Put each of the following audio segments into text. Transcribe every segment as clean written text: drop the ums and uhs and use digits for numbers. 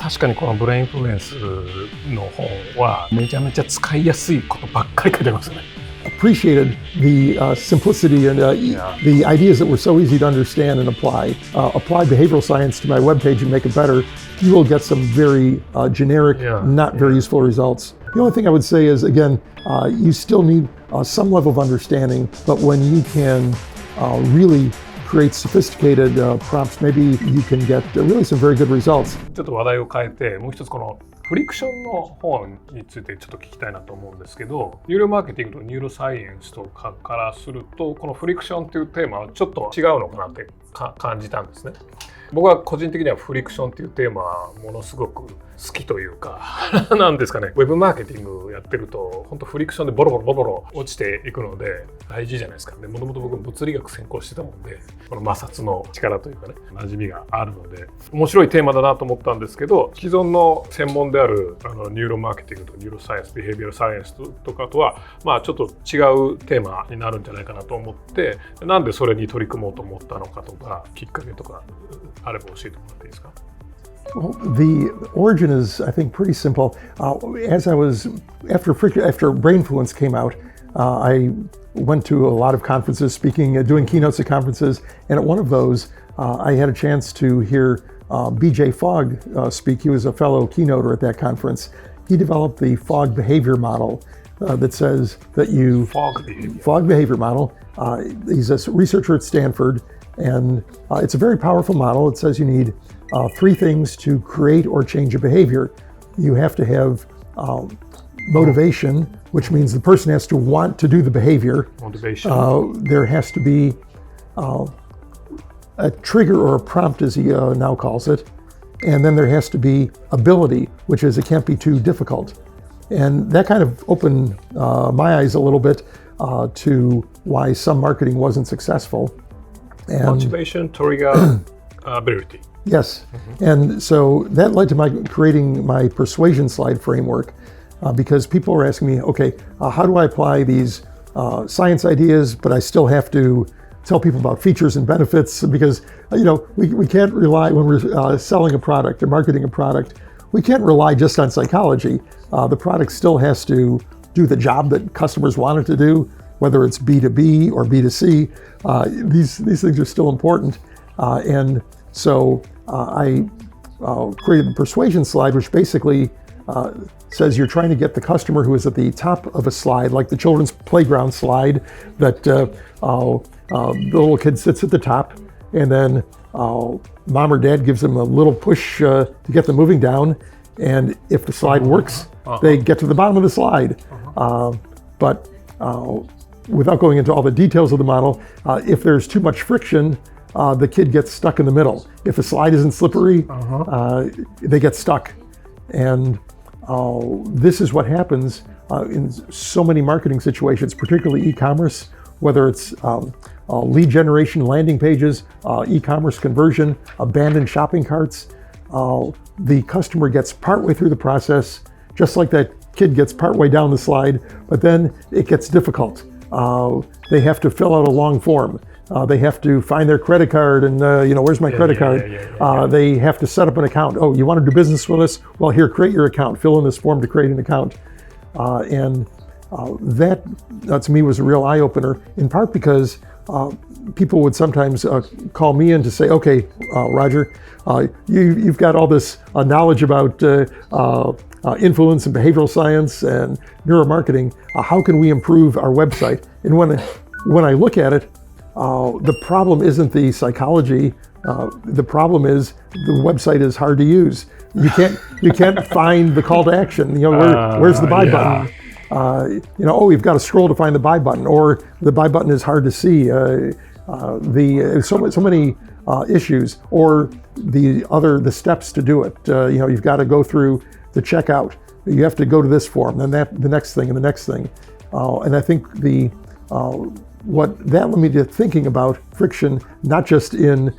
確かにこのブレインインフルエンスの本はめちゃめちゃ使いやすいことばっかり書いてますね。Appreciated the simplicity and the ideas that were so easy to understand and apply. Apply behavioral science to my webpage and make it better. You will get some very generic, not very useful results. The only thing I would say is, again, you still need some level of understanding, but when you can really create sophisticated prompts, maybe you can get really some very good results. ちょっと話題を変えて、もう一つこのフリクションの本についてちょっと聞きたいなと思うんですけど、ニューロマーケティングとニューロサイエンスとかからすると、このフリクションというテーマはちょっと違うのかなって感じたんですね。僕は個人的にはフリクションっていうテーマはものすごく好きというかなんですかね、ウェブマーケティングやってると本当フリクションでボロボロ落ちていくので大事じゃないですか。でもともと僕物理学専攻してたもんで、この摩擦の力というかね、馴染みがあるので面白いテーマだなと思ったんですけど、既存の専門であるニューロマーケティングとニューロサイエンス、ビヘイビアルサイエンスとかとはちょっと違うテーマになるんじゃないかなと思って、なんでそれに取り組もうと思ったのかとか、きっかけとかあれば教えてもらっていいですか。Well, the origin is, I think, pretty simple. After Brainfluence came out, I went to a lot of conferences, speaking, doing keynotes at conferences, and at one of those, I had a chance to hear B.J. Fogg speak. He was a fellow keynoter at that conference. He developed the Fogg behavior model that says that you... Fogg behavior model. He's a researcher at Stanford, and it's a very powerful model. It says you need three things to create or change a behavior. You have to have motivation, which means the person has to want to do the behavior. Motivation. There has to be a trigger or a prompt, as he now calls it. And then there has to be ability, which is it can't be too difficult. And that kind of opened my eyes a little bit to why some marketing wasn't successful. And motivation, trigger, ability. Yes, and so that led to creating my persuasion slide framework because people were asking me, okay, how do I apply these science ideas, but I still have to tell people about features and benefits because, we can't rely when we're selling a product or marketing a product, we can't rely just on psychology. The product still has to do the job that customers want it to do, whether it's B2B or B2C. These things are still important, and so I created the persuasion slide, which basically says you're trying to get the customer who is at the top of a slide, like the children's playground slide, that the little kid sits at the top, and then mom or dad gives them a little push to get them moving down, and if the slide works, they get to the bottom of the slide. But without going into all the details of the model, if there's too much friction, the kid gets stuck in the middle. If the slide isn't slippery, they get stuck. And this is what happens in so many marketing situations, particularly e-commerce, whether it's lead generation, landing pages, e-commerce conversion, abandoned shopping carts. The customer gets partway through the process, just like that kid gets partway down the slide, but then it gets difficult. They have to fill out a long form. They have to find their credit card and, where's my credit card? They have to set up an account. Oh, you want to do business with us? Well, here, create your account. Fill in this form to create an account. And that to me was a real eye-opener, in part because people would sometimes call me in to say, okay, Roger, you've got all this knowledge about influence and behavioral science and neuromarketing. How can we improve our website? And when I look at it, the problem isn't the psychology. The problem is the website is hard to use. You can't find the call to action. Where's the buy button? We've got to scroll to find the buy button, or the buy button is hard to see. So many issues, or the steps to do it. You've got to go through the checkout. You have to go to this form, then the next thing, and the next thing. And I think what that led me to thinking about friction, not just in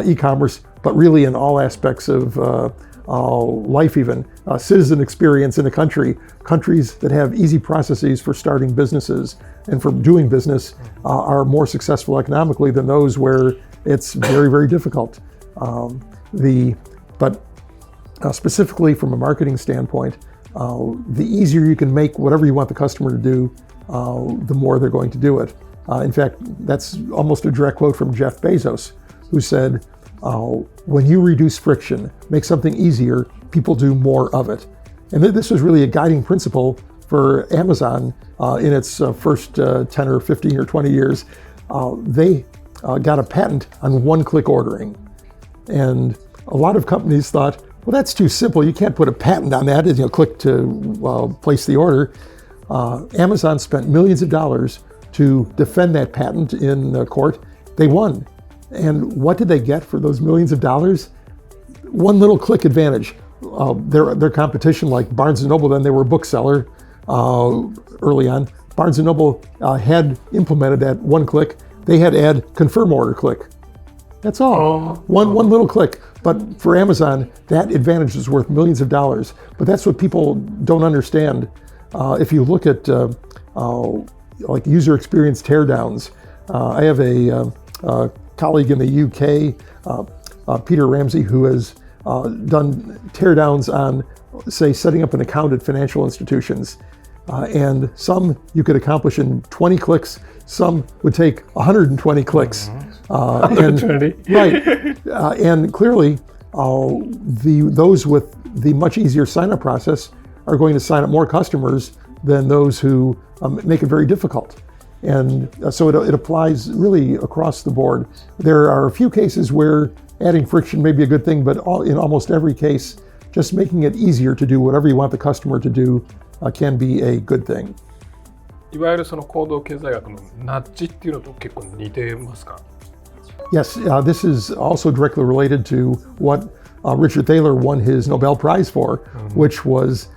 e-commerce, but really in all aspects of life, even citizen experience in a countries that have easy processes for starting businesses and for doing business are more successful economically than those where it's very, very difficult. But specifically from a marketing standpoint, the easier you can make whatever you want the customer to do, the more they're going to do it. In fact, that's almost a direct quote from Jeff Bezos, who said, when you reduce friction, make something easier, people do more of it. And this was really a guiding principle for Amazon in its first 10 or 15 or 20 years. They got a patent on one-click ordering. And a lot of companies thought, well, that's too simple. You can't put a patent on that. Click to place the order. Amazon spent millions of dollars to defend that patent in court. They won. And what did they get for those millions of dollars? One little click advantage. Their competition, like Barnes & Noble, then they were a bookseller early on. Barnes & Noble had implemented that one click. They had to add confirm order click. That's all. One little click. But for Amazon, that advantage is worth millions of dollars. But that's what people don't understand. If you look at like user experience teardowns, I have a colleague in the UK, Peter Ramsey, who has done teardowns on, say, setting up an account at financial institutions. And some you could accomplish in 20 clicks, some would take 120 clicks. 120? And clearly, those with the much easier sign-up process are going to sign up more customers than those who make it very difficult. And so it applies really across the board. There are a few cases where adding friction may be a good thing, but in almost every case, just making it easier to do whatever you want the customer to do can be a good thing. いわゆるその行動経済学のナッジっていうのと結構似てますか? Yes, this is also directly related to what Richard Thaler won his Nobel Prize for, which was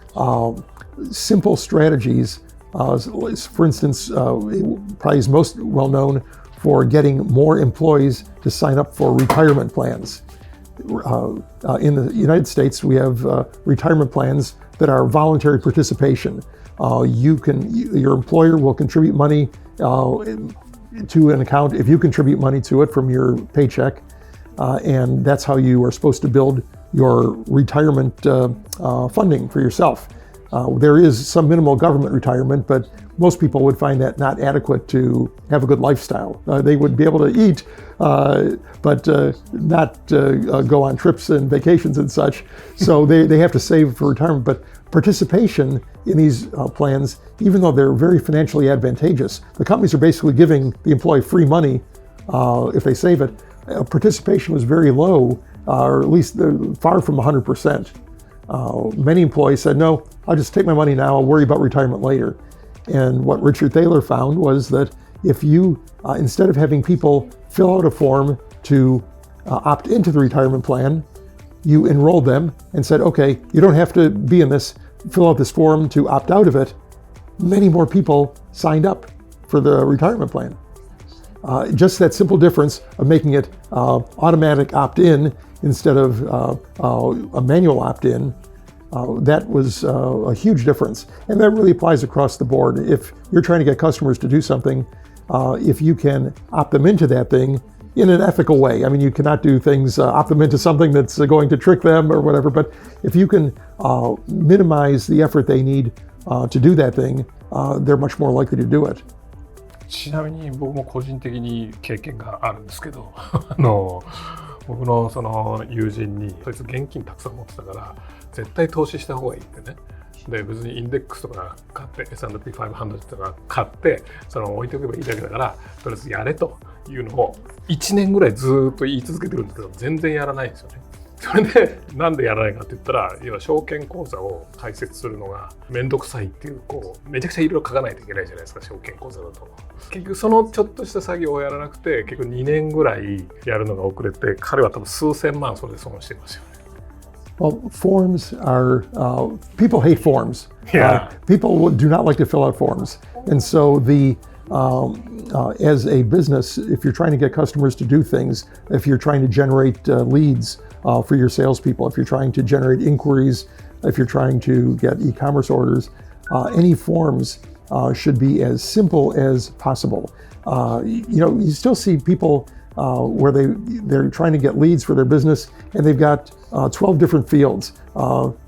simple strategies. For instance, probably is most well known for getting more employees to sign up for retirement plans. In the United States, we have retirement plans that are voluntary participation. Your employer will contribute money to an account if you contribute money to it from your paycheck, and that's how you are supposed to build your retirement funding for yourself. There is some minimal government retirement, but most people would find that not adequate to have a good lifestyle. They would be able to eat, but not go on trips and vacations and such. So they have to save for retirement. But participation in these plans, even though they're very financially advantageous, the companies are basically giving the employee free money if they save it. Participation was very low, or at least far from 100%. Many employees said, no, I'll just take my money now, I'll worry about retirement later. And what Richard Thaler found was that if you, instead of having people fill out a form to opt into the retirement plan, you enrolled them and said, okay, you don't have to be in this, fill out this form to opt out of it. Many more people signed up for the retirement plan. Just that simple difference of making it automatic opt-in instead of a manual opt-in, that was a huge difference. And that really applies across the board. If you're trying to get customers to do something, if you can opt them into that thing in an ethical way. I mean, you cannot do things, opt them into something that's going to trick them or whatever, but if you can minimize the effort they need to do that thing, they're much more likely to do it. ちなみに僕も個人的に経験があるんですけど僕のその友人にそいつ現金たくさん持ってたから絶対投資した方がいいってね。で別にインデックスとか買って S&P500 とか買ってその置いておけばいいだけだからとりあえずやれというのを1年ぐらいずっと言い続けてるんですけど全然やらないんですよね。それでなんでやらないかって言ったら要は証券口座を開設するのがめんどくさいっていうめちゃくちゃいろいろ書かないといけないじゃないですか証券口座だと。結局そのちょっとした作業をやらなくて結局2年ぐらいやるのが遅れて彼は多分数千万それで損してますよね。Well, forms are, people hate forms. Yeah. People do not like to fill out forms. And so as a business, if you're trying to get customers to do things, if you're trying to generate leads for your salespeople, if you're trying to generate inquiries, if you're trying to get e-commerce orders, any forms should be as simple as possible. You still see people where they're trying to get leads for their business and they've got 12 different fields,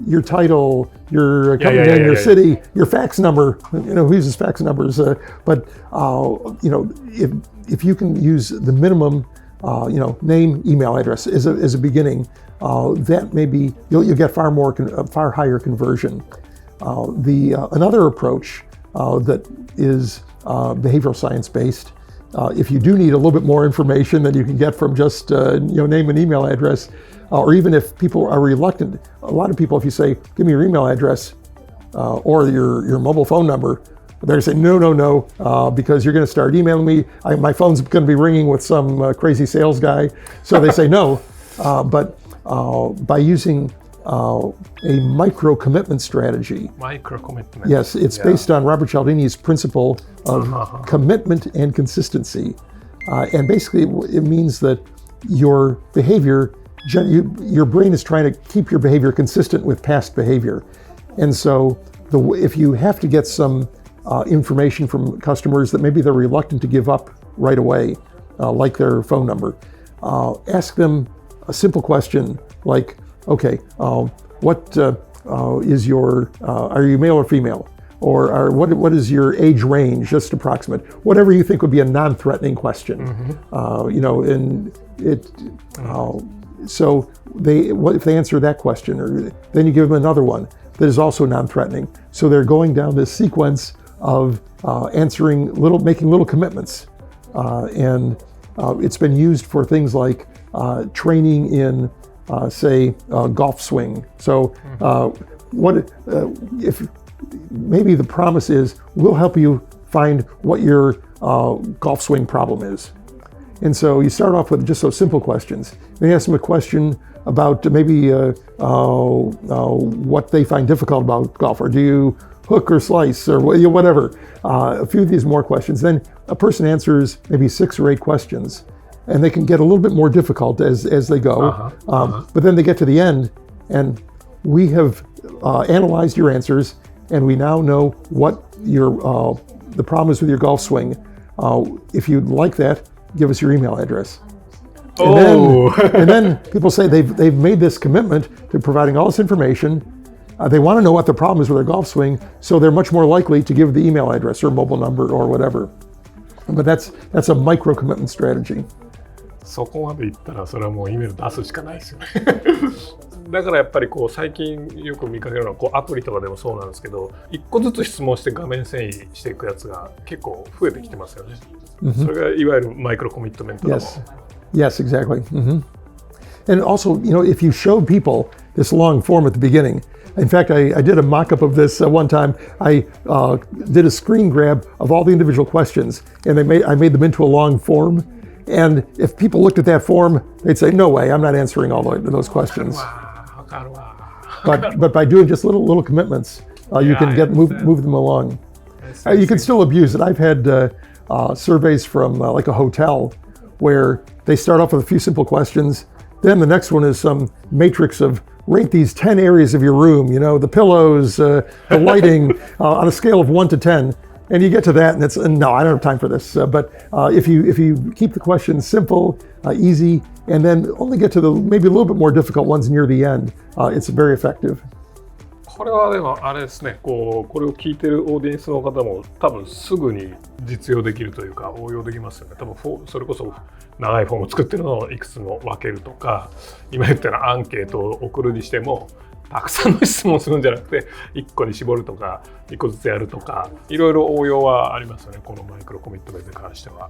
your title, your company name, your city, your fax number, who uses fax numbers, but if you can use the minimum, name, email address as a beginning, that maybe you'll get far higher conversion. Another approach that is behavioral science based, if you do need a little bit more information than you can get from just name and email address, or even if people are reluctant, a lot of people, if you say, give me your email address or your mobile phone number, they're going to say, no, because you're going to start emailing me. My phone's going to be ringing with some crazy sales guy. So they say no. But by using a micro commitment strategy. Micro commitment. Yes, it's based on Robert Cialdini's principle of commitment and consistency. And basically it means that your behavior, your brain is trying to keep your behavior consistent with past behavior. And so if you have to get some information from customers that maybe they're reluctant to give up right away, like their phone number, ask them a simple question like, okay, what is your, are you male or female? Or what is your age range, just approximate? Whatever you think would be a non-threatening question. So if they answer that question, then you give them another one that is also non-threatening. So they're going down this sequence of making little commitments. And it's been used for things like training in, say, golf swing. So if maybe the promise is, we'll help you find what your golf swing problem is. And so you start off with just those simple questions. Then you ask them a question about maybe what they find difficult about golf, or do you hook or slice, or whatever. A few of these more questions. Then a person answers maybe 6 or 8 questions, and they can get a little bit more difficult as they go. But then they get to the end, and we have analyzed your answers, and we now know what the problem is with your golf swing. If you'd like that, give us your email address. And then people say they've made this commitment to providing all this information. They want to know what the problem is with their golf swing, so they're much more likely to give the email address or mobile number or whatever. But that's a micro commitment strategy. そこまでいったらそれはもう E メール出すしかないですよね。だからやっぱり最近よく見かけるのはアプリとかでもそうなんですけど、1個ずつ質問して画面遷移していくやつが結構増えてきてますよね。それがいわゆるマイクロコミットメントだもん。Yes, exactly. And also, if you show people this long form at the beginning, in fact, I did a mock-up of this one time. I did a screen grab of all the individual questions, and I made them into a long form. And if people looked at that form, they'd say, "No way, I'm not answering all those questions." But by doing just little commitments, you can move them along. You can still abuse it. I've had surveys from like a hotel where they start off with a few simple questions. Then the next one is some matrix of rate these 10 areas of your room, the pillows, the lighting, on a scale of 1 to 10. And you get to that and it's, no, I don't have time for this. But if you keep the questions simple, easy, and then only get to the maybe a little bit more difficult ones near the end, it's very effective. これはでもあれですね、これを聞いてるオーディエンスの方も多分すぐに実用できるというか応用できますよね。多分それこそ長いフォーム作ってるのをいくつも分けるとか、今言ったようなアンケートを送るにしてもたくさんの質問するんじゃなくて1個に絞るとか1個ずつやるとか、いろいろ応用はありますよね、このマイクロコミットメントに関しては。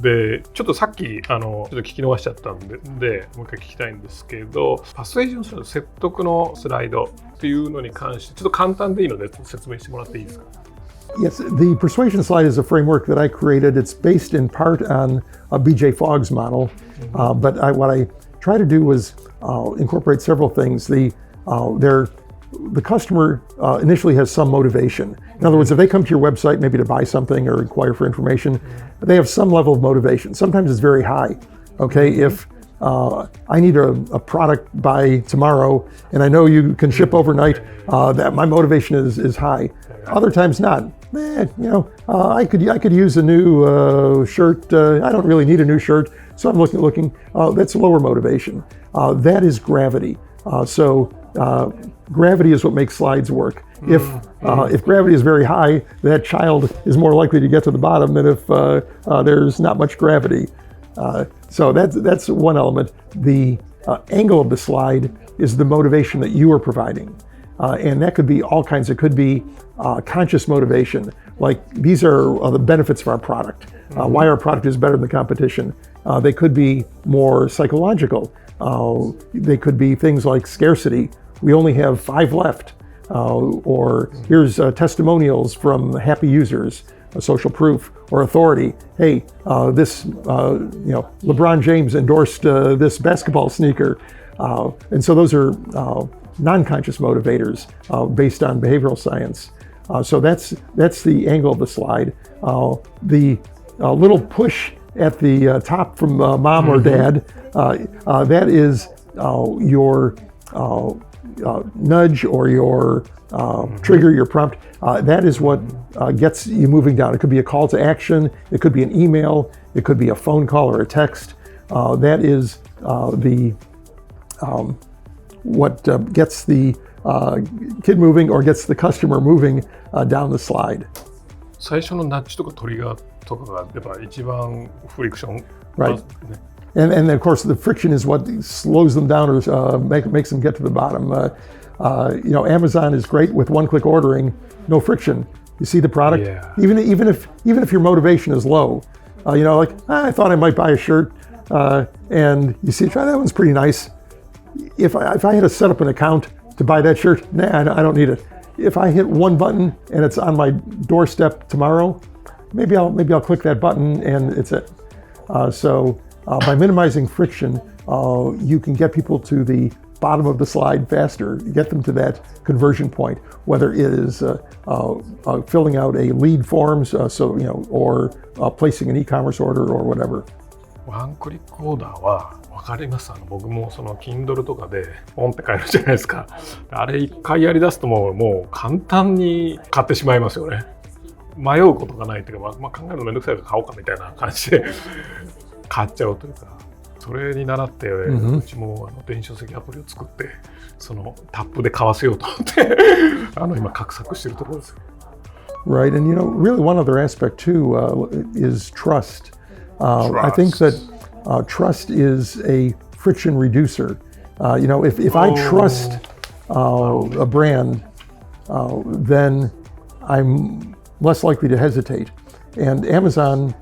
でちょっとさっきちょっと聞き逃しちゃったん でもう一回聞きたいんですけど、パスエージョンする説得のスライドっていうのに関してちょっと簡単でいいので説明してもらっていいですか。Yes, the persuasion slide is a framework that I created. It's based in part on BJ Fogg's model, but what I try to do was incorporate several things. The customer initially has some motivation. In other words, if they come to your website maybe to buy something or inquire for information, they have some level of motivation. Sometimes it's very high. Okay, if I need a product by tomorrow and I know you can ship overnight, that my motivation is high. Other times not. I could use a new shirt. I don't really need a new shirt, so I'm looking. That's lower motivation. That is gravity. Gravity is what makes slides work. If gravity is very high, that child is more likely to get to the bottom than if there's not much gravity. So that's one element. The angle of the slide is the motivation that you are providing. And that could be all kinds. It could be conscious motivation, like these are the benefits of our product, why our product is better than the competition. They could be more psychological. They could be things like scarcity. We only have 5 left. Or here's testimonials from happy users, social proof, or authority. Hey, LeBron James endorsed this basketball sneaker. And so those are non-conscious motivators based on behavioral science. So that's the angle of the slide. The little push at the top from mom or dad, that is your nudge or your trigger, your prompt. That is what gets you moving down. It could be a call to action. It could be an email. It could be a phone call or a text. That is what gets the kid moving or gets the customer moving down the slide. 最初のナッジとかトリガーとかがやっぱ一番フリクション。Right. And then, of course, the friction is what slows them down or makes them get to the bottom. Amazon is great with one-click ordering, no friction. You see the product, even if your motivation is low. I thought I might buy a shirt, and you see, try that one's pretty nice. If I had to set up an account to buy that shirt, I don't need it. If I hit one button and it's on my doorstep tomorrow, maybe I'll click that button and it's it. By minimizing friction, you can get people to the bottom of the slide faster, get them to that conversion point, whether it is filling out a lead forms, or placing an e-commerce order or whatever. ワンクリックオーダーは分かります。僕もその Kindle とかでポンって買えるじゃないですか。あれ一回やりだすともう簡単に買ってしまいますよね。迷うことがないというか、考えるのめんどくさいから買おうかみたいな感じで買っちゃうというか、それに習って、うちも電子書籍アプリを作ってそのタップで買わせようと思って今画策してるところですよ。Right, and really one other aspect too is trust. I think that trust is a friction reducer. If I trust a brand, then I'm less likely to hesitate. And Amazon,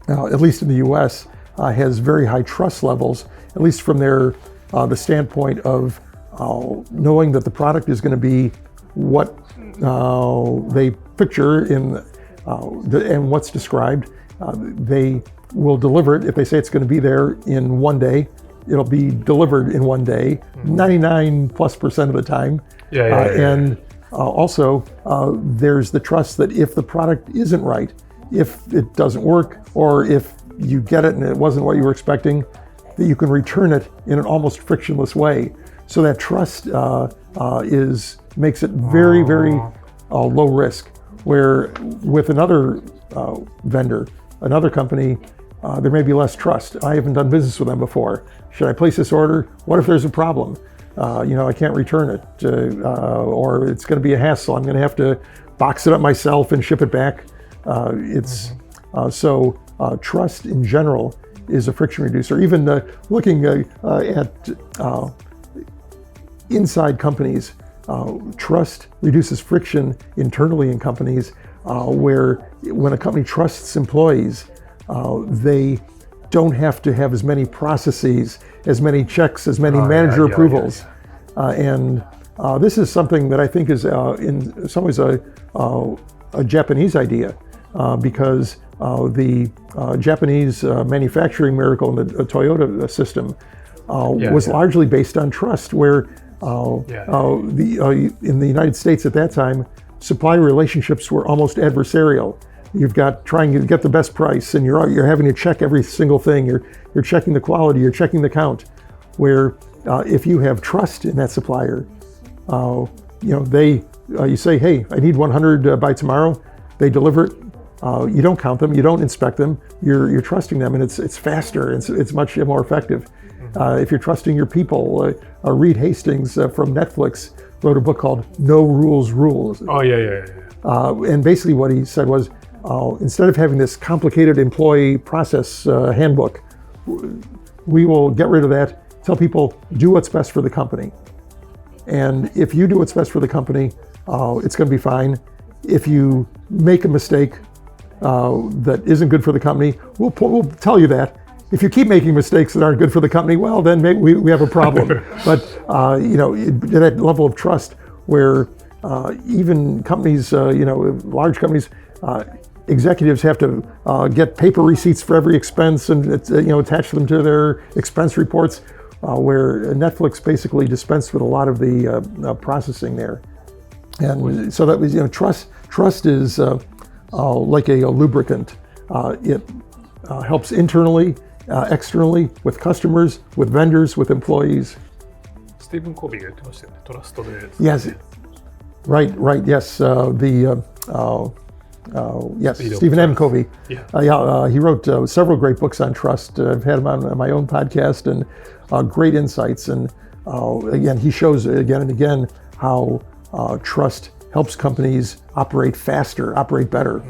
at least in the U.S., has very high trust levels, at least from the standpoint of knowing that the product is going to be what they picture in and what's described. They will deliver it. If they say it's going to be there in one day, it'll be delivered in one day, 99+% of the time. And also, there's the trust that if the product isn't right, if it doesn't work, or if you get it and it wasn't what you were expecting, that you can return it in an almost frictionless way. So that trust makes it very, very low risk. Where with another vendor, another company, there may be less trust. I haven't done business with them before. Should I place this order? What if there's a problem? I can't return it, or it's going to be a hassle. I'm going to have to box it up myself and ship it back. Trust in general is a friction reducer. Even looking at inside companies, trust reduces friction internally in companies, where when a company trusts employees, they don't have to have as many processes, as many checks, as many manager approvals. And this is something that I think is in some ways a Japanese idea, because the Japanese manufacturing miracle in the Toyota system was largely based on trust, where in the United States at that time, supplier relationships were almost adversarial. You've got trying to get the best price, and you're having to check every single thing. You're checking the quality, you're checking the count. Where if you have trust in that supplier, you say, hey, I need 100 by tomorrow. They deliver it. You don't count them, you don't inspect them. You're trusting them, and it's faster. It's much more effective. if you're trusting your people, Reed Hastings from Netflix wrote a book called No Rules Rules. Oh, yeah. And basically what he said was, instead of having this complicated employee process handbook, we will get rid of that, tell people, do what's best for the company. And if you do what's best for the company, it's going to be fine. If you make a mistake that isn't good for the company, we'll tell you that. If you keep making mistakes that aren't good for the company, well, then maybe we have a problem. But that level of trust where even companies, large companies, executives have to get paper receipts for every expense and attach them to their expense reports, where Netflix basically dispensed with a lot of the processing there. And so that was, trust is like a lubricant. It helps internally, externally, with customers, with vendors, with employees. スティーブン・コービーが言ってましたよね、トラストで。Yes, right, yes. Stephen M. Covey. He wrote several great books on trust. I've had him on my own podcast, and great insights. And again, he shows again and again how trust helps companies operate faster, operate better.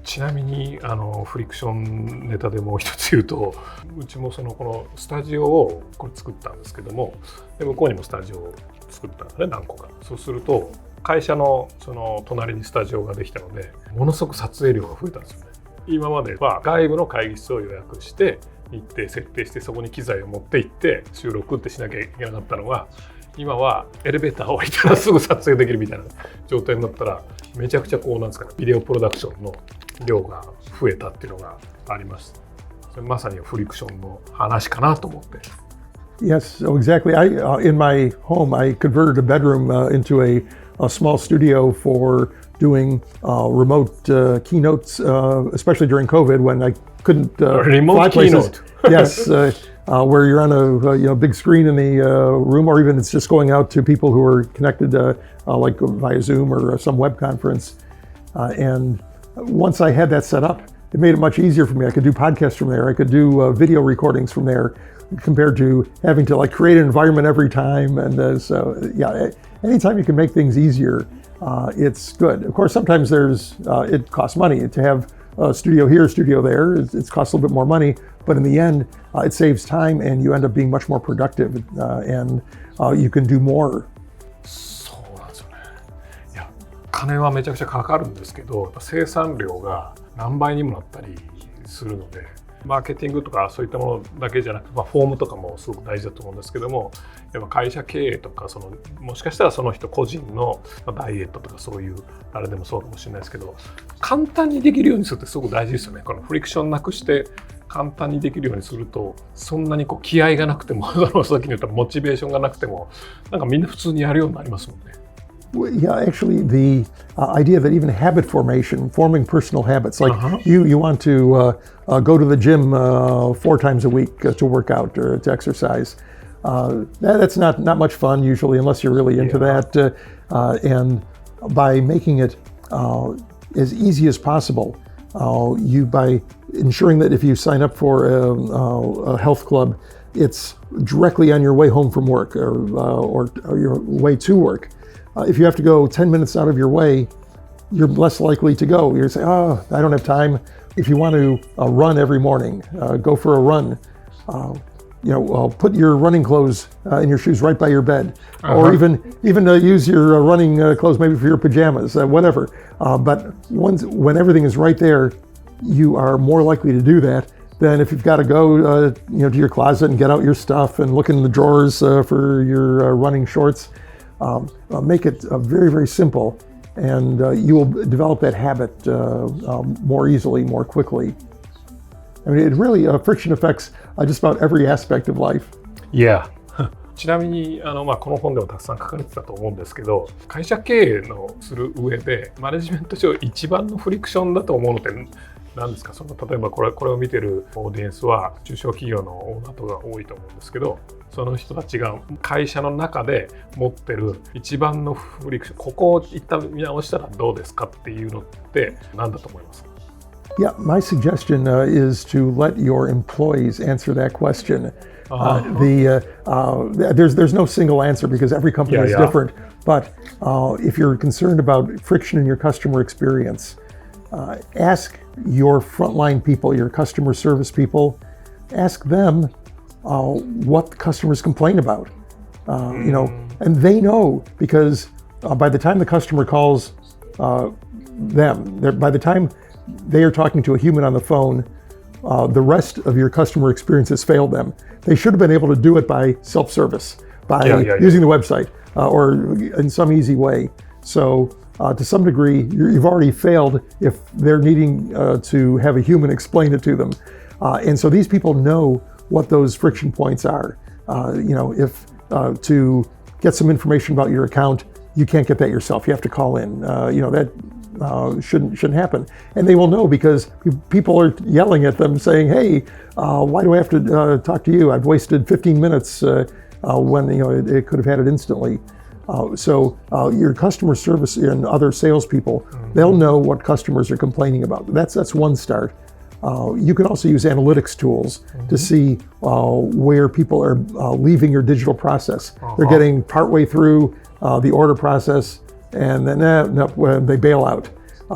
ちなみにフリクションネタでもう一つ言うと、うちもこのスタジオをこれ作ったんですけども、で向こうにもスタジオを作ったんですね、何個か。そうすると会社の隣にスタジオができたので、ものすごく撮影量が増えたんですよね。今までは外部の会議室を予約して日程設定して、そこに機材を持って行って収録ってしなきゃいけなかったのが、今はエレベーターを降りたらすぐ撮影できるみたいな状態になったら、めちゃくちゃなんですかね、ビデオプロダクションの量が増えたっていうのがあります。それまさにフリクションの話かなと思って。Yes, so exactly. In my home, I converted a bedroom into a small studio for doing remote keynotes, especially during COVID when I couldn't fly places. Yes, where you're on a big screen in the room, or even it's just going out to people who are connected like via Zoom or some web conference. And once I had that set up, it made it much easier for me. I could do podcasts from there. I could do video recordings from there, compared to having to create an environment every time. And so, anytime you can make things easier, it's good. Of course, sometimes it costs money to have a studio here, a studio there. It costs a little bit more money, but in the end, it saves time, and you end up being much more productive, and you can do more. そうなんですよね。いや、金はめちゃくちゃかかるんですけど、生産量が何倍にもなったりするので。マーケティングとかそういったものだけじゃなくて、フォームとかもすごく大事だと思うんですけども、やっぱ会社経営とかもしかしたらその人個人のダイエットとかそういうあれでもそうかもしれないですけど、簡単にできるようにするってすごく大事ですよね。このフリクションなくして簡単にできるようにすると、そんなに気合がなくてもさっき言ったモチベーションがなくても、なんかみんな普通にやるようになりますもんね。Yeah, actually, the idea that even habit forming personal habits, like you want to go to the gym 4 times a week to work out or to exercise. That's not much fun usually, unless you're really into that. And by making it as easy as possible, by ensuring that if you sign up for a health club, it's directly on your way home from work or your way to work. If you have to go 10 minutes out of your way, you're less likely to go. You're saying, I don't have time. If you want to run every morning, go for a run. Put your running clothes and your shoes right by your bed, or even use your running clothes maybe for your pajamas, whatever. But when everything is right there, you are more likely to do that than if you've got to go to your closet and get out your stuff and look in the drawers for your running shorts. Make it very, very simple, and you will develop that habit more easily, more quickly. I mean, it really friction affects just about every aspect of life. Yeah. ちなみにこの本でもたくさん書かれてたと思うんですけど、会社経営のする上でマネジメント上一番のフリクションだと思うのって何ですか？例えばこれを見てるオーディエンスは中小企業のオーナーとか多いと思うんですけど、その人たちが会社の中で持ってる一番のフリクション、ここを一旦見直したらどうですかっていうのって何だと思いますか？ Yeah, my suggestion is to let your employees answer that question. There's no single answer because every company is different. But if you're concerned about friction in your customer experience, ask your frontline people, your customer service people, ask them what customers complain about. And they know because by the time the customer calls by the time they are talking to a human on the phone, the rest of your customer experience has failed them. They should have been able to do it by self-service, by using the website or in some easy way. So to some degree, you've already failed if they're needing to have a human explain it to them. And so these people know what those friction points are. If to get some information about your account, you can't get that yourself. You have to call in. That shouldn't happen. And they will know because people are yelling at them saying, hey, why do I have to talk to you? I've wasted 15 minutes when it could have had it instantly. So your customer service and other salespeople, they'll know what customers are complaining about. That's one start. You can also use analytics tools to see where people are leaving your digital process. They're getting partway through the order process and then they bail out.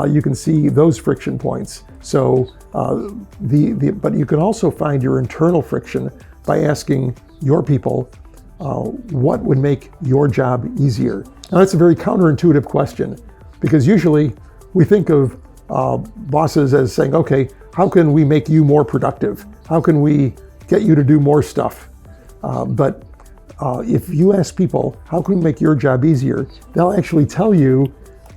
You can see those friction points. So, but you can also find your internal friction by asking your people what would make your job easier. Now that's a very counterintuitive question because usually we think of bosses as saying, okay, how can we make you more productive? How can we get you to do more stuff? But if you ask people, how can we make your job easier? They'll actually tell you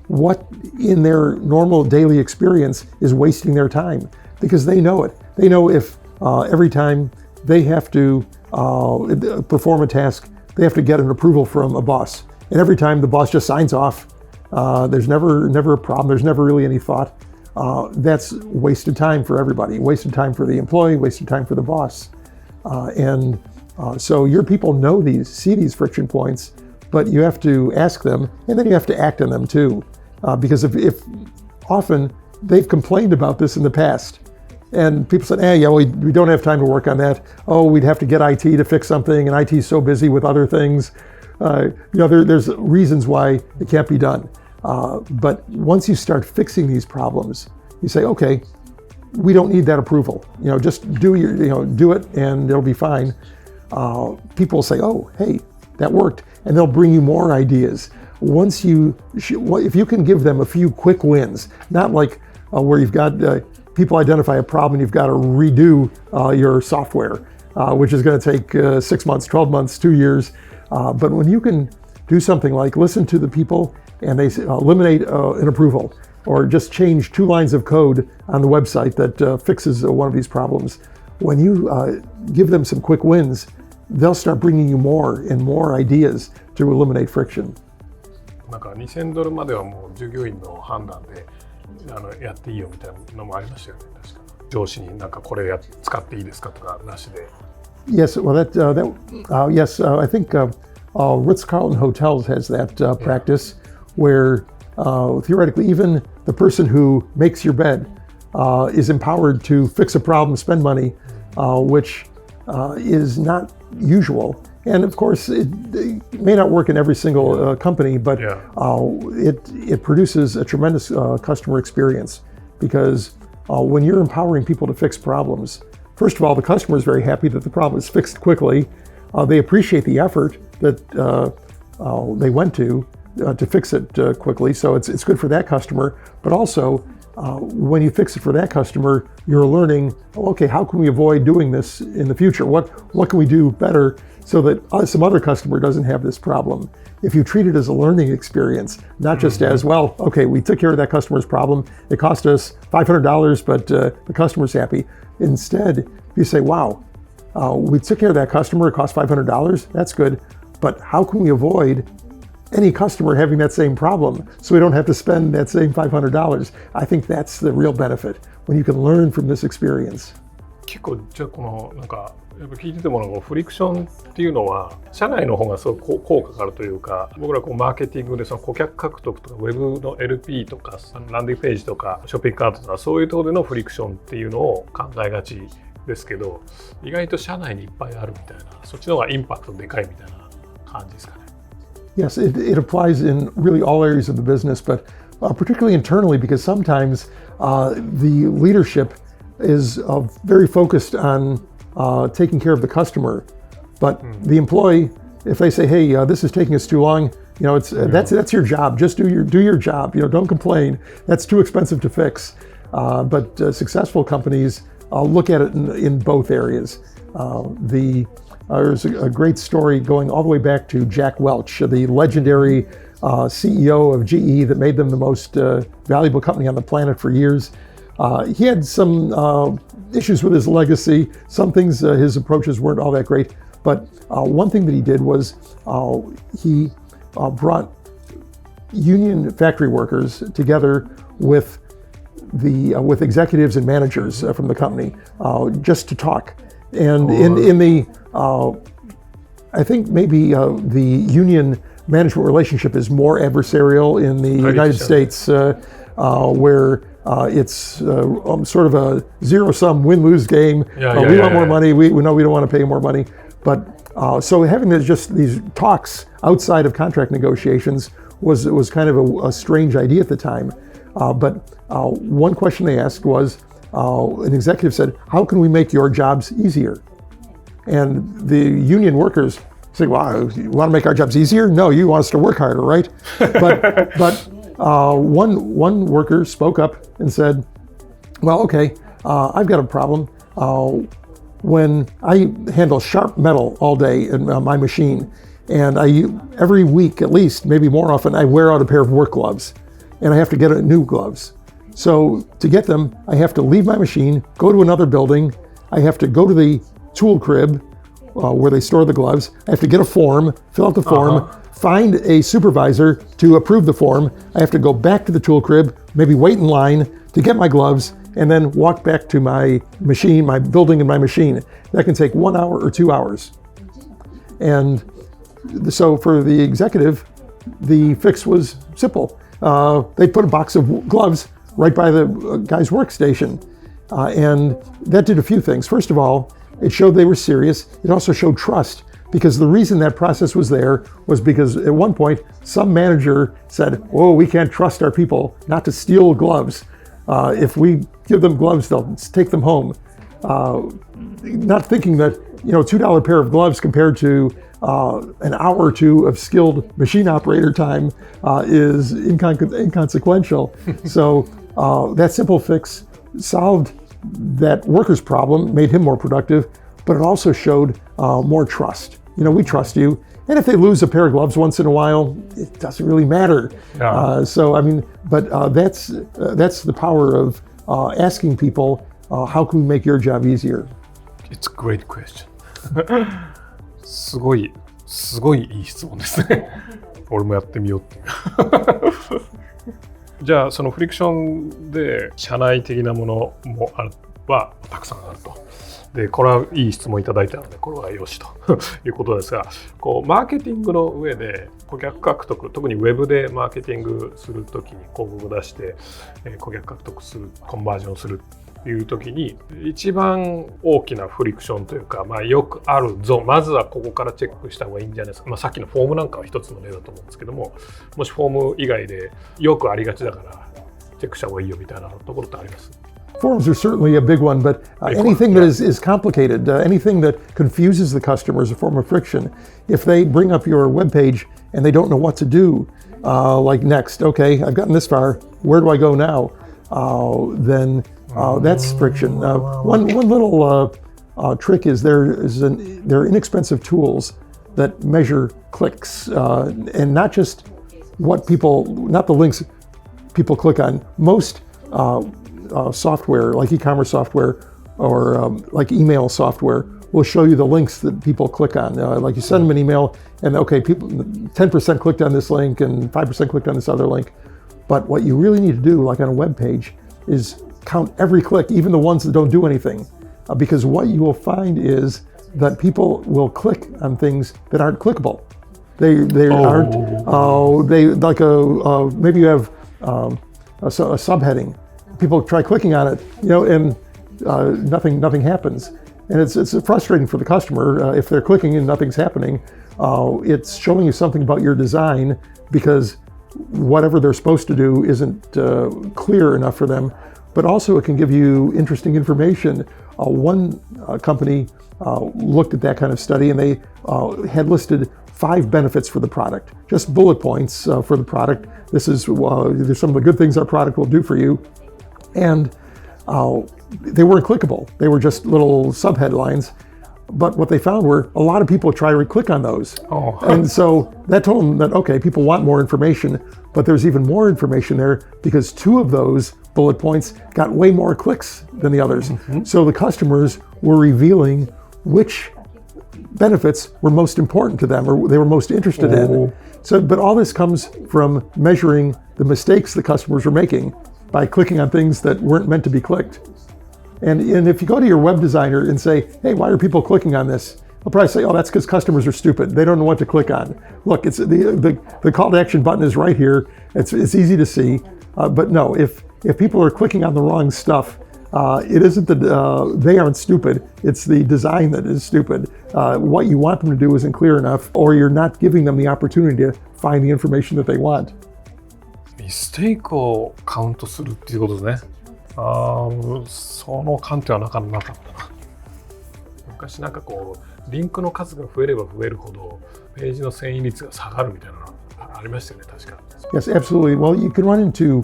what in their normal daily experience is wasting their time because they know it. They know if every time they have to perform a task, they have to get an approval from a boss. And every time the boss just signs off, there's never a problem. There's never really any thought. That's wasted time for everybody. Wasted time for the employee, wasted time for the boss. So your people know see these friction points, but you have to ask them, and then you have to act on them too. Because if often they've complained about this in the past, and people said, we don't have time to work on that. Oh, we'd have to get IT to fix something, and IT's so busy with other things. There's reasons why it can't be done. But once you start fixing these problems, you say, okay, we don't need that approval. Just do it and it'll be fine. People say, oh, hey, that worked. And they'll bring you more ideas. If you can give them a few quick wins, not like where you've got people identify a problem and you've got to redo your software, which is going to take 6 months, 12 months, 2 years. But when you can do something like listen to the people and they eliminate an approval or just change 2 lines of code on the website that fixes one of these problems, when you give them some quick wins, they'll start bringing you more and more ideas to eliminate friction. なんか$2000まではもう従業員の判断でやっていいよみたいなのもありましたよね、確か。上司になんかこれ使っていいですかとかなしで。Yes, well, yes, I think Ritz-Carlton Hotels has that practice where theoretically even the person who makes your bed is empowered to fix a problem, spend money, which is not usual. And of course, it may not work in every single company, but it produces a tremendous customer experience because when you're empowering people to fix problems, first of all, the customer is very happy that the problem is fixed quickly. They appreciate the effort that they went to fix it quickly, so it's good for that customer. But also, when you fix it for that customer, you're learning, okay, how can we avoid doing this in the future? What can we do better so that some other customer doesn't have this problem? If you treat it as a learning experience, not just as, well, okay, we took care of that customer's problem. It cost us $500, but the customer's happy. Instead, you say, wow, we took care of that customer. It cost $500. That's good. But how can we avoid any customer having that same problem so we don't have to spend that same $500? I think that's the real benefit when you can learn from this experience. 結構じゃあこのなんかやっぱ聞いててもフリクションっていうのは社内の方がすごく効果があるというか、僕らマーケティングでその顧客獲得とか Web の LP とかランディングページとかショッピングカートとかそういうところでのフリクションっていうのを考えがちですけど、意外と社内にいっぱいあるみたいな、そっちの方がインパクトでかいみたいな感じですかね。Yes, it applies in really all areas of the business, but particularly internally, because sometimes the leadership is very focused on taking care of the customer, but the employee, if they say, "Hey, this is taking us too long," it's that's your job. Just do your job. Don't complain. That's too expensive to fix. But successful companies look at it in both areas. There's a great story going all the way back to Jack Welch, the legendary CEO of GE that made them the most valuable company on the planet for years. He had some issues with his legacy. Some things, his approaches weren't all that great. But one thing that he did was he brought union factory workers together with executives and managers from the company just to talk. And in the I think maybe the union management relationship is more adversarial in the United States, where it's sort of a zero-sum win-lose game. We want more money. We know we don't want to pay more money. But so having just these talks outside of contract negotiations was kind of a strange idea at the time. But one question they asked was, an executive said, "How can we make your jobs easier?" And the union workers say, "Wow, you want to make our jobs easier? No, you want us to work harder, right?" But one worker spoke up and said, "Well, okay, I've got a problem. When I handle sharp metal all day in my machine, and every week at least, maybe more often, I wear out a pair of work gloves, and I have to get new gloves. So to get them, I have to leave my machine, go to another building. I have to go to the tool crib where they store the gloves. I have to get a form, fill out the form, find a supervisor to approve the form. I have to go back to the tool crib, maybe wait in line to get my gloves, and then walk back to my machine, my building and my machine. That can take 1 hour or 2 hours." And so for the executive, the fix was simple. They put a box of gloves right by the guy's workstation. And that did a few things. First of all, it showed they were serious. It also showed trust, because the reason that process was there was because at one point, some manager said, "Oh, we can't trust our people not to steal gloves. If we give them gloves, they'll take them home." Not thinking that, $2 pair of gloves compared to an hour or two of skilled machine operator time is inconsequential. So that simple fix solved that worker's problem, made him more productive, but it also showed more trust. We trust you. And if they lose a pair of gloves once in a while, it doesn't really matter. That's the power of asking people, how can we make your job easier? It's a great question. すごいいい質問ですね。俺もやってみようっていう。じゃあそのフリクションで社内的なものもはたくさんあると。でこれはいい質問いただいたのでこれはよしということですが、マーケティングの上で顧客獲得、特にウェブでマーケティングするときに広告を出して顧客獲得する、コンバージョンするっていうときに一番大きなフリクションというか、よくあるゾーン、まずはここからチェックした方がいいんじゃないですか。さっきのフォームなんかは一つの例だと思うんですけども、もしフォーム以外でよくありがちだからチェックした方がいいよみたいなところってあります？Forms are certainly a big one, but anything that is complicated, anything that confuses the customer is a form of friction. If they bring up your web page and they don't know what to do, like next, okay, I've gotten this far, where do I go now? Then that's friction. One little trick is there are inexpensive tools that measure clicks, and not just not the links people click on. Most software, like e-commerce software or like email software, will show you the links that people click on. Like you send them an email and okay, people 10% clicked on this link and 5% clicked on this other link. But what you really need to do, like on a web page, is count every click, even the ones that don't do anything. because what you will find is that people will click on things that aren't clickable. They aren't. They like maybe you have a subheading. People try clicking on it, and nothing happens. And it's frustrating for the customer if they're clicking and nothing's happening. It's showing you something about your design because whatever they're supposed to do isn't clear enough for them. But also it can give you interesting information. One company looked at that kind of study, and they had listed 5 benefits for the product, just bullet points for the product. This is there's some of the good things our product will do for you. And they weren't clickable. They were just little subheadlines. But what they found were a lot of people try to click on those. And so that told them that, okay, people want more information, but there's even more information there because 2 of those bullet points got way more clicks than the others. So the customers were revealing which benefits were most important to them or they were most interested in. So, but all this comes from measuring the mistakes the customers were making by clicking on things that weren't meant to be clicked. And if you go to your web designer and say, hey, why are people clicking on this? They'll probably say, oh, that's because customers are stupid. They don't know what to click on. Look, it's the call to action button is right here. It's easy to see. But no, if people are clicking on the wrong stuff, it isn't they aren't stupid. It's the design that is stupid. What you want them to do isn't clear enough, or you're not giving them the opportunity to find the information that they want. ミステイクをカウントするっていうことですね。その観点はなかったな。昔なんかリンクの数が増えれば増えるほどページの遷移率が下がるみたいなのありましたよね、確か。Yes, absolutely. Well, you can run into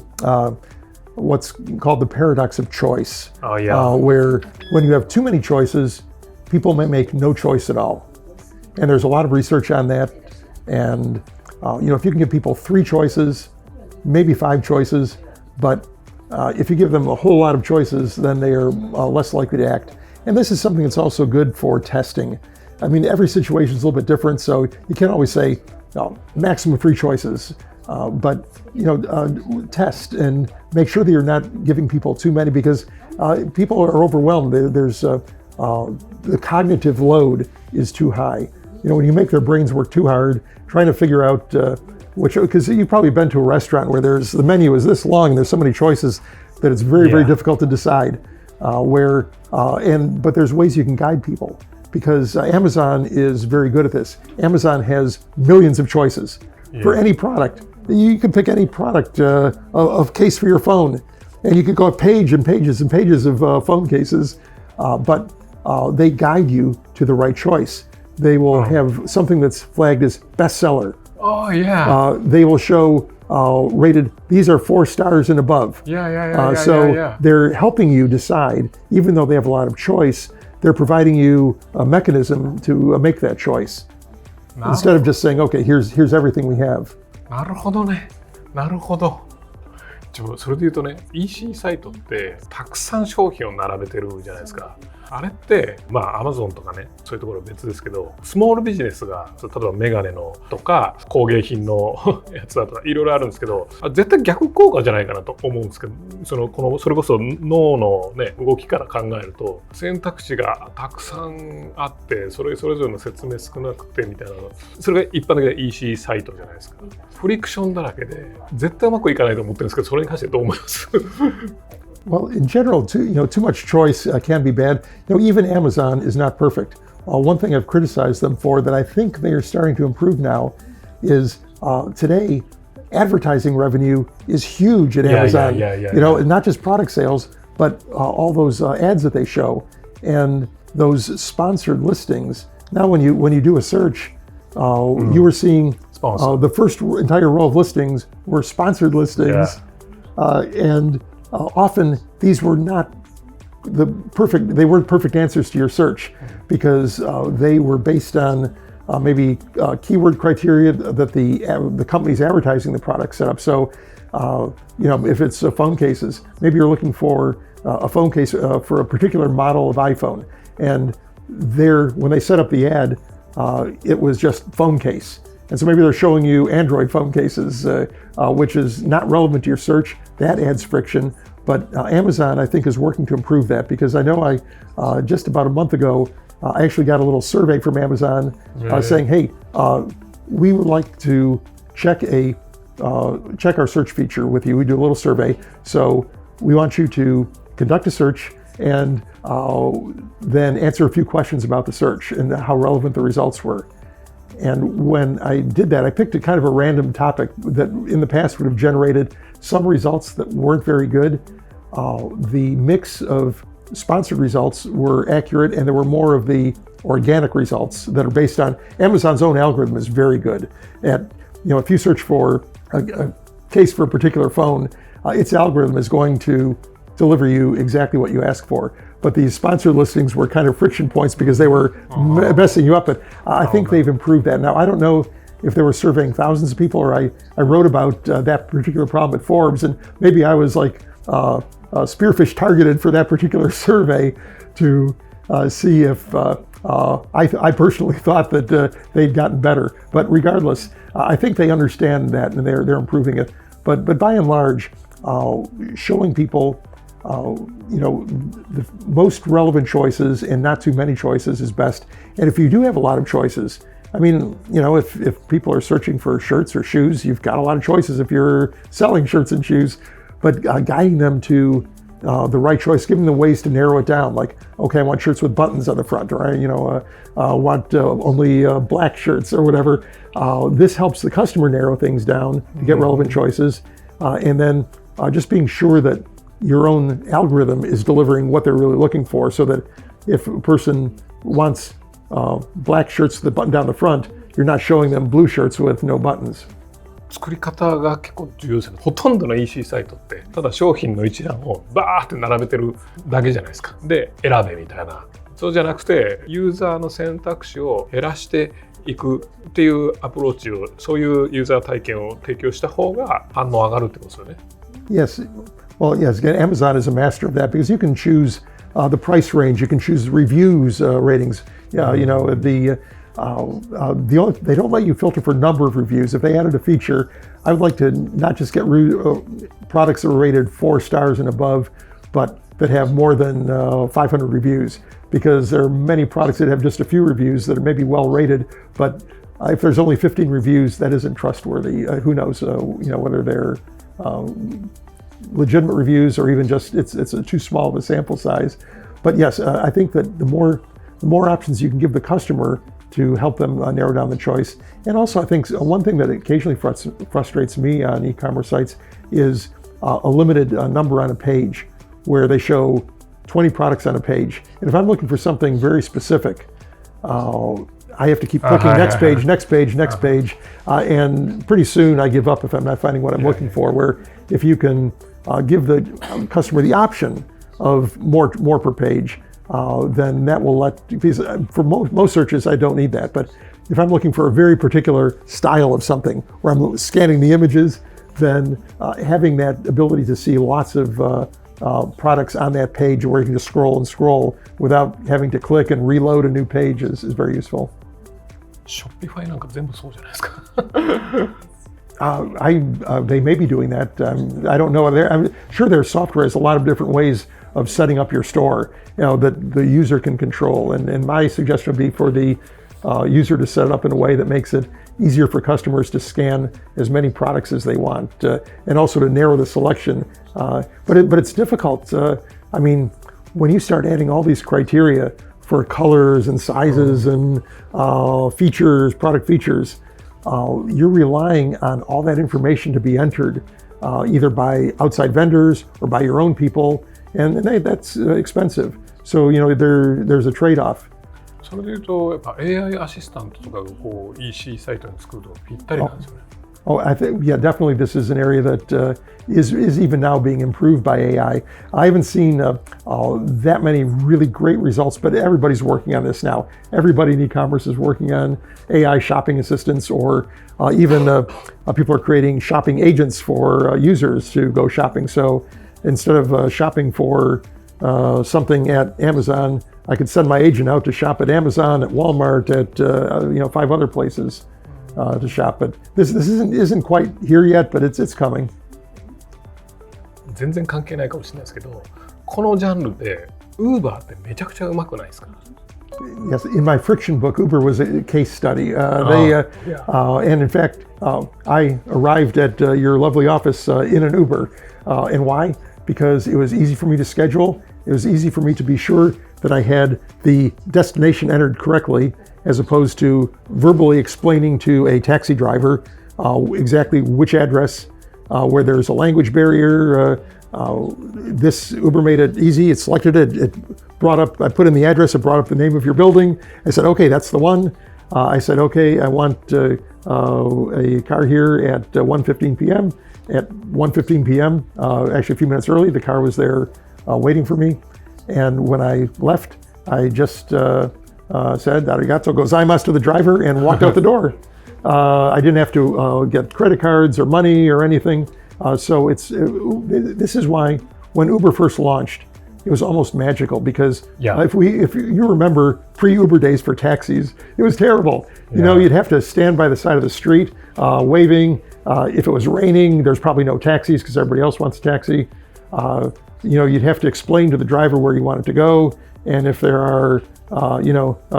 what's called the paradox of choice, where when you have too many choices, people may make no choice at all. And there's a lot of research on that. And if you can give people 3 choices, maybe 5 choices, but if you give them a whole lot of choices, then they are less likely to act. And this is something that's also good for testing. I mean, every situation is a little bit different, so you can't always say maximum 3 choices. But test and make sure that you're not giving people too many because people are overwhelmed. There's the cognitive load is too high. When you make their brains work too hard, trying to figure out because you've probably been to a restaurant where the menu is this long and there's so many choices that it's very, very difficult to decide but there's ways you can guide people because Amazon is very good at this. Amazon has millions of choices for any product. You can pick any product of case for your phone and you can go page and pages and pages of phone cases, but they guide you to the right choice. They will have something that's flagged as bestseller. They will show rated, these are 4 stars and above. They're helping you decide, even though they have a lot of choice, they're providing you a mechanism to make that choice. Instead of just saying, okay, here's everything we have. なるほどね。なるほど。それで言うとね、EC サイトってたくさん商品を並べてるじゃないですか。あれってAmazon とかね、そういうところは別ですけど、スモールビジネスが例えばメガネのとか工芸品のやつだとかいろいろあるんですけど、絶対逆効果じゃないかなと思うんですけど、それこそ脳のね動きから考えると選択肢がたくさんあってそれぞれの説明少なくてみたいなの、それが一般的な EC サイトじゃないですか。フリクションだらけで絶対うまくいかないと思ってるんですけど、それに関してどう思います？ Well, in general, too much choice can be bad. Even Amazon is not perfect. One thing I've criticized them for that I think they are starting to improve now is today, advertising revenue is huge at Amazon. Not just product sales, but all those ads that they show and those sponsored listings. Now, when you do a search, you were seeing the first entire row of listings were sponsored listings, and often these were not they weren't perfect answers to your search because they were based on maybe keyword criteria that the company's advertising the product set up. So, if it's phone cases, maybe you're looking for a phone case for a particular model of iPhone, and when they set up the ad, it was just phone case. And so maybe they're showing you Android phone cases, which is not relevant to your search. That adds friction. But Amazon, I think, is working to improve that, because I know just about a month ago, I actually got a little survey from Amazon saying, hey, we would like to check our search feature with you. We do a little survey. So we want you to conduct a search and then answer a few questions about the search and how relevant the results were. And when I did that, I picked a kind of a random topic that in the past would have generated some results that weren't very good. The mix of sponsored results were accurate, and there were more of the organic results that are based on Amazon's own algorithm is very good at, if you search for a case for a particular phone, its algorithm is going to deliver you exactly what you ask for. But these sponsored listings were kind of friction points because they were messing you up. But I think they've improved that. Now, I don't know if they were surveying thousands of people, or I wrote about that particular problem at Forbes, and maybe I was like spearfish targeted for that particular survey to see if I personally thought that they'd gotten better. But regardless, I think they understand that and they're improving it. But by and large, showing people the most relevant choices and not too many choices is best. And if you do have a lot of choices, I mean, if people are searching for shirts or shoes, you've got a lot of choices if you're selling shirts and shoes. But guiding them to the right choice, giving them ways to narrow it down. Like, okay, I want shirts with buttons on the front, or I want only black shirts or whatever. This helps the customer narrow things down to get relevant choices. And then just being sure that your own algorithm is delivering what they're really looking for, so that if a person wants black shirts with the button down the front, you're not showing them blue shirts with no buttons. 作り方が結構重要ですね。ほとんどの EC サイトってただ商品の一覧をバーって並べてるだけじゃないですか。で選べみたいな。そうじゃなくてユーザーの選択肢を減らしていくっていうアプローチを、そういうユーザー体験を提供した方が反応上がるってことですよね。Yes. Well, yes. Again, Amazon is a master of that, because you can choose the price range, you can choose reviews, ratings. They don't let you filter for number of reviews. If they added a feature, I would like to not just get products that are rated 4 stars and above, but that have more than 500 reviews, because there are many products that have just a few reviews that are maybe well rated, but if there's only 15 reviews, that isn't trustworthy. Who knows, whether they're legitimate reviews or even just it's too small of a sample size. But yes, I think that the more options you can give the customer to help them narrow down the choice. And also, I think one thing that occasionally frustrates me on e-commerce sites is a limited number on a page, where they show 20 products on a page. And if I'm looking for something very specific, I have to keep clicking next page, and pretty soon I give up if I'm not finding what I'm looking for. Where if you can give the customer the option of more per page, then that will because for most searches I don't need that. But if I'm looking for a very particular style of something, where I'm scanning the images, then having that ability to see lots of products on that page, where you can just scroll without having to click and reload a new page is very useful. Shopify なんか全部そうじゃないですか。They may be doing that. I don't know. I'm sure their software has a lot of different ways of setting up your store, that the user can control. And my suggestion would be for the user to set it up in a way that makes it easier for customers to scan as many products as they want, and also to narrow the selection. But it's difficult. I mean, when you start adding all these criteria for colors and sizes and product features, you're relying on all that information to be entered, either by outside vendors or by your own people, and that's expensive. So there's a trade-off. それでいうとやっぱ AI アシスタントとかがこう EC サイトに作るとぴったりなんですよね。I think, definitely this is an area that is even now being improved by AI. I haven't seen that many really great results, but everybody's working on this now. Everybody in e-commerce is working on AI shopping assistants, or even people are creating shopping agents for users to go shopping. So instead of shopping for something at Amazon, I could send my agent out to shop at Amazon, at Walmart, at 5 other places. To shop, but this isn't quite here yet, but it's coming. 全然関係ないかもしれないですけど、このジャンルで Uber ってめちゃくちゃうまくないですか？ Yes, in my friction book, Uber was a case study. And in fact, I arrived at your lovely office in an Uber. And why? Because it was easy for me to schedule. It was easy for me to be sure that I had the destination entered correctly, as opposed to verbally explaining to a taxi driver exactly which address, where there's a language barrier. This Uber made it easy. It selected it. It brought up, I put in the address, it brought up the name of your building. I said, okay, that's the one. I said, okay, I want a car here at 1:15 p.m. At 1:15 p.m., actually a few minutes early, the car was there waiting for me. And when I left, I just said, arigato gozaimasu to the driver and walked out the door. I didn't have to get credit cards or money or anything. So this is why when Uber first launched, it was almost magical, because if you remember pre-Uber days for taxis, it was terrible. You know, you'd have to stand by the side of the street waving. If it was raining, there's probably no taxis because everybody else wants a taxi. You know, you'd have to explain to the driver where you wanted to go. And if there are,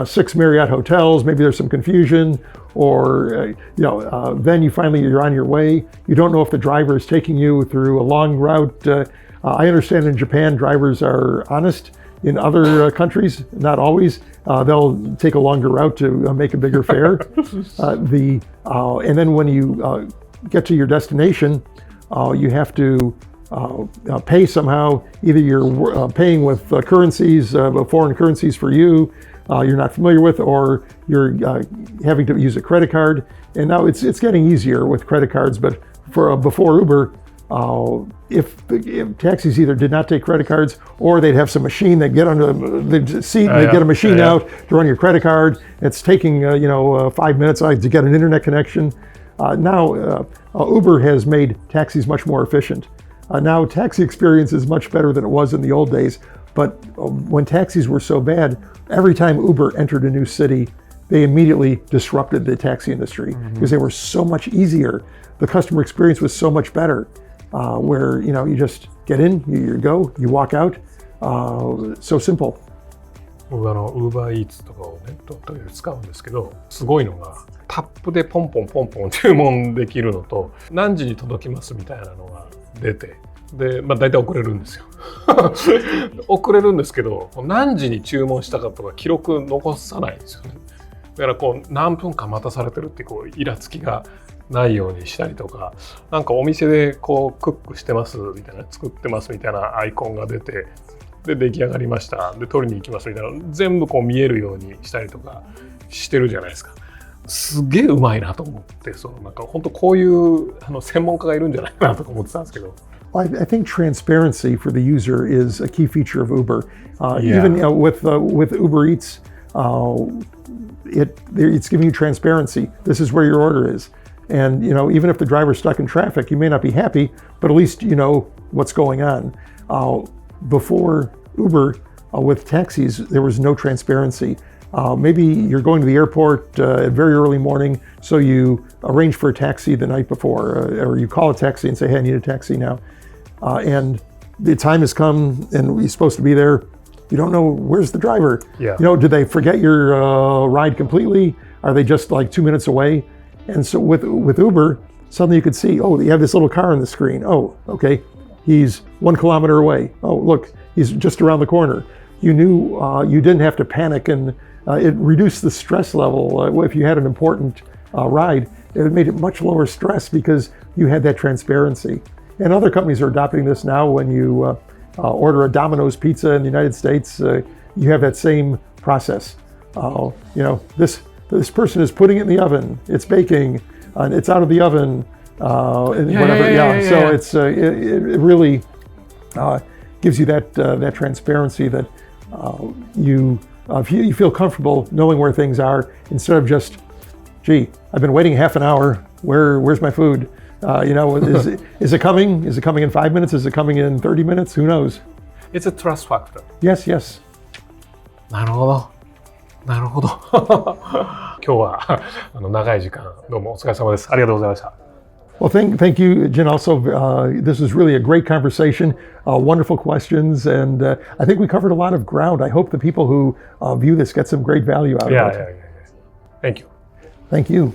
6 Marriott hotels, maybe there's some confusion, or, then you're on your way. You don't know if the driver is taking you through a long route. I understand in Japan, drivers are honest. In other countries, not always. They'll take a longer route to make a bigger fare. And then when you get to your destination, you have to pay somehow. Either you're paying with currencies, foreign currencies for you, you're not familiar with, or you're having to use a credit card. And now it's getting easier with credit cards, but before Uber, if taxis either did not take credit cards, or they'd have some machine, they'd get under the seat and they'd get a machine out to run your credit card. It's taking 5 minutes to get an internet connection. Now Uber has made taxis much more efficient. Now taxi experience is much better than it was in the old days. But when taxis were so bad, every time Uber entered a new city, they immediately disrupted the taxi industry because they were so much easier. The customer experience was so much better. Where you just get in, you go, you walk out. So simple. 僕Uber Eats とかをね、使うんですけど、すごいのがタップでポンポンポンポン注文できるのと、何時に届きますみたいなのが出て、で、大体遅れるんですよ。遅れるんですけど、何時に注文したかとか記録残さないんですよね。だから何分間待たされてるってイラつきがないようにしたりとか、なんかお店でクックしてますみたいな、作ってますみたいなアイコンが出て、で出来上がりました、で取りに行きますみたいな、全部見えるようにしたりとかしてるじゃないですか。すげえうまいなと思って、なんか本当こういう専門家がいるんじゃないかなとか思ってたんですけど。I think transparency for the user is a key feature of Uber. Even with Uber Eats, it's giving you transparency. This is where your order is. And even if the driver's stuck in traffic, you may not be happy, but at least you know what's going on. Before Uber, with taxis, there was no transparency. Maybe you're going to the airport at very early morning, so you arrange for a taxi the night before, or you call a taxi and say, hey, I need a taxi now. And the time has come and you're supposed to be there. You don't know, where's the driver? Did they forget your ride completely? Are they just like 2 minutes away? And so with Uber, suddenly you could see, oh, you have this little car on the screen. Oh, okay, he's 1 kilometer away. Oh, look, he's just around the corner. You knew you didn't have to panic, and it reduced the stress level. If you had an important ride, it made it much lower stress because you had that transparency. And other companies are adopting this now. When you order a Domino's pizza in the United States, you have that same process. This person is putting it in the oven. It's baking, and it's out of the oven, and whatever. So it really gives you that transparency that you feel comfortable knowing where things are, instead of just, gee, I've been waiting half an hour. Where's my food? Is it coming? Is it coming in 5 minutes? Is it coming in 30 minutes? Who knows? It's a trust factor. Yes. なるほど。今日は長い時間どうもお疲れ様です。ありがとうございました。Well, thank you, Jen. Also, this was really a great conversation, wonderful questions, and I think we covered a lot of ground. I hope the people who view this get some great value out of it. Yeah. Thank you. Thank you.